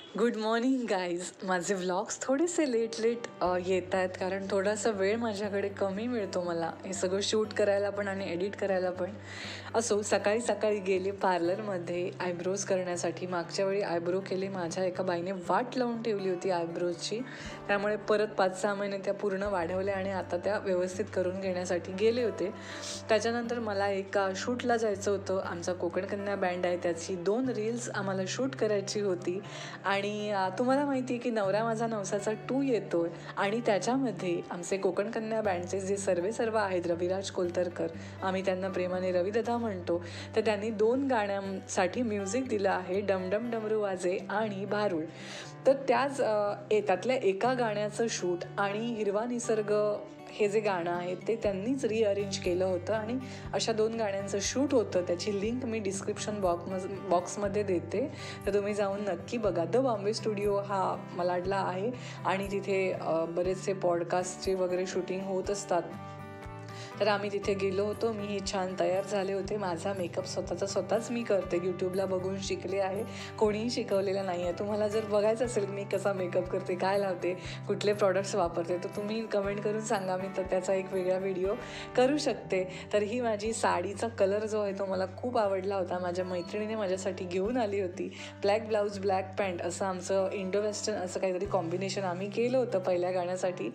Good morning guys. माझे vlogs थोडेसे late येत आहेत कारण थोडासा वेळ माझ्याकडे कमी मिळतो मला हे सगळं शूट करायला पण आणि एडिट करायला पण. असो, सकाळी सकाळी गेले पार्लरमध्ये आयब्रोज करण्यासाठी. मागच्या वेळी आयब्रो केले, माझ्या एका बाईने वाट लावून ठेवली होती आयब्रोजची, त्यामुळे परत 5-6 महिने त्या पूर्ण वाढवल्या आणि आता त्या व्यवस्थित करून घेण्यासाठी गेले होते. त्याच्यानंतर मला एका शूटला जायचं होतं. आमचा कोकण कन्या बँड आहे, त्याची 2 रील्स आम्हाला शूट करायची होती. आणि तुम्हाला माहिती आहे की नवरा माझा नवसाचा 2 येतो आहे आणि त्याच्यामध्ये आमचे कोकण कन्या बँडचे जे सर्व आहेत, रविराज कोलतरकर, आम्ही त्यांना प्रेमाने रविदादा म्हणतो, तर त्यांनी 2 गाण्यांसाठी म्युझिक दिलं आहे, डमडम डमरू वाजे आणि भारूड. तर त्यातल्या एका गाण्याचं शूट आणि हिरवा निसर्ग हे जे गाणं आहे ते त्यांनीच रिअरेंज केलं होतं आणि अशा 2 गाण्यांचं शूट होतं. त्याची लिंक मी डिस्क्रिप्शन बॉक्समध्ये देते, तर तुम्ही जाऊन नक्की बघा. द बॉम्बे स्टुडिओ हा मलाडला आहे आणि तिथे बरेचसे पॉडकास्टचे वगैरे शूटिंग होत असतात. तर आम्ही तिथे गेलो होतो. मीही छान तयार झाले होते. माझा मेकअप स्वतःच मी करते, यूट्यूबला बघून शिकले आहे, कोणीही शिकवलेलं नाही आहे. तुम्हाला जर बघायचं असेल मी कसा मेकअप करते, काय लावते, कुठले प्रॉडक्ट्स वापरते, तर तुम्ही कमेंट करून सांगा, मी तर त्याचा एक वेगळा व्हिडिओ करू शकते. तर ही माझी साडीचा कलर जो आहे तो मला खूप आवडला होता. माझ्या मैत्रिणीने माझ्यासाठी घेऊन आली होती. ब्लॅक ब्लाऊज ब्लॅक पॅन्ट असं आमचं इंडो वेस्टर्न असं काहीतरी कॉम्बिनेशन आम्ही केलं होतं पहिल्या गाण्यासाठी.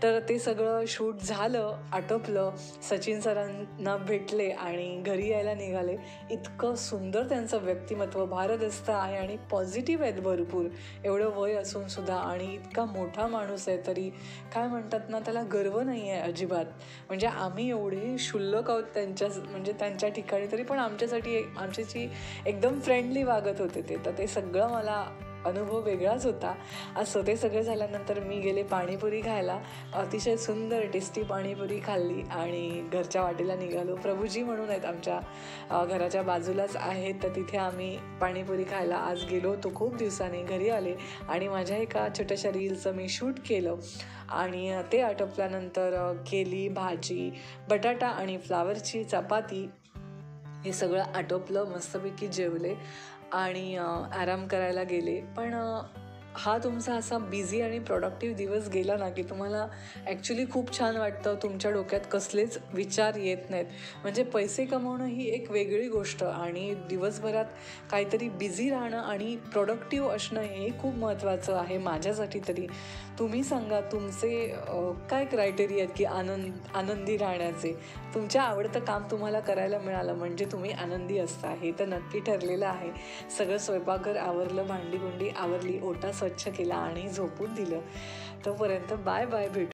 तर ते सगळं शूट झालं, आटोपलं. सचिन सरांना भेटले आणि घरी यायला निघाले. इतकं सुंदर त्यांचं व्यक्तिमत्व, भारदस्त आहे आणि पॉझिटिव्ह आहेत भरपूर. एवढं वय असून सुद्धा आणि इतका मोठा माणूस आहे तरी काय म्हणतात ना, त्याला गर्व नाही आहे अजिबात. म्हणजे आम्ही एवढे क्षुल्लक आहोत त्यांच्या ठिकाणी, तरी पण आमच्याशी एकदम फ्रेंडली वागत होते ते. तर ते सगळं मला अनुभव वेगळाच होता. असं ते सगळं झाल्यानंतर मी गेले पाणीपुरी खायला. अतिशय सुंदर टेस्टी पाणीपुरी खाल्ली आणि घरच्या वाटेला निघालो. प्रभूजी म्हणून आहेत आमच्या घराच्या बाजूलाच आहेत, तर तिथे आम्ही पाणीपुरी खायला आज गेलो होतो. खूप दिवसांनी घरी आले आणि माझ्या एका छोट्याशा रीलचं मी शूट केलं आणि ते आटोपल्यानंतर केली भाजी, बटाटा आणि फ्लावरची चपाती, हे सगळं आटोपलं. मस्तपैकी जेवले आणि आराम करायला गेले. पण हा तुमचा असा बिझी आणि प्रोडक्टिव्ह दिवस गेला ना की तुम्हाला ॲक्च्युली खूप छान वाटतं. तुमच्या डोक्यात कसलेच विचार येत नाहीत. म्हणजे पैसे कमवणं ही एक वेगळी गोष्ट आणि दिवसभरात काहीतरी बिझी राहणं आणि प्रोडक्टिव्ह असणं हे खूप महत्त्वाचं आहे माझ्यासाठी तरी. तुम्ही सांगा, तुमचे काय क्रायटेरिया आहेत की आनंदी राहण्याचे? तुमच्या आवडतं काम तुम्हाला करायला मिळालं म्हणजे तुम्ही आनंदी असता, हे तर नक्की ठरलेलं आहे. सगळं स्वयंपाकघर आवरलं, भांडी आवरली, ओटा स्वच्छ केला आणि झोपून दिलं. तोपर्यंत बाय बाय, भेटू.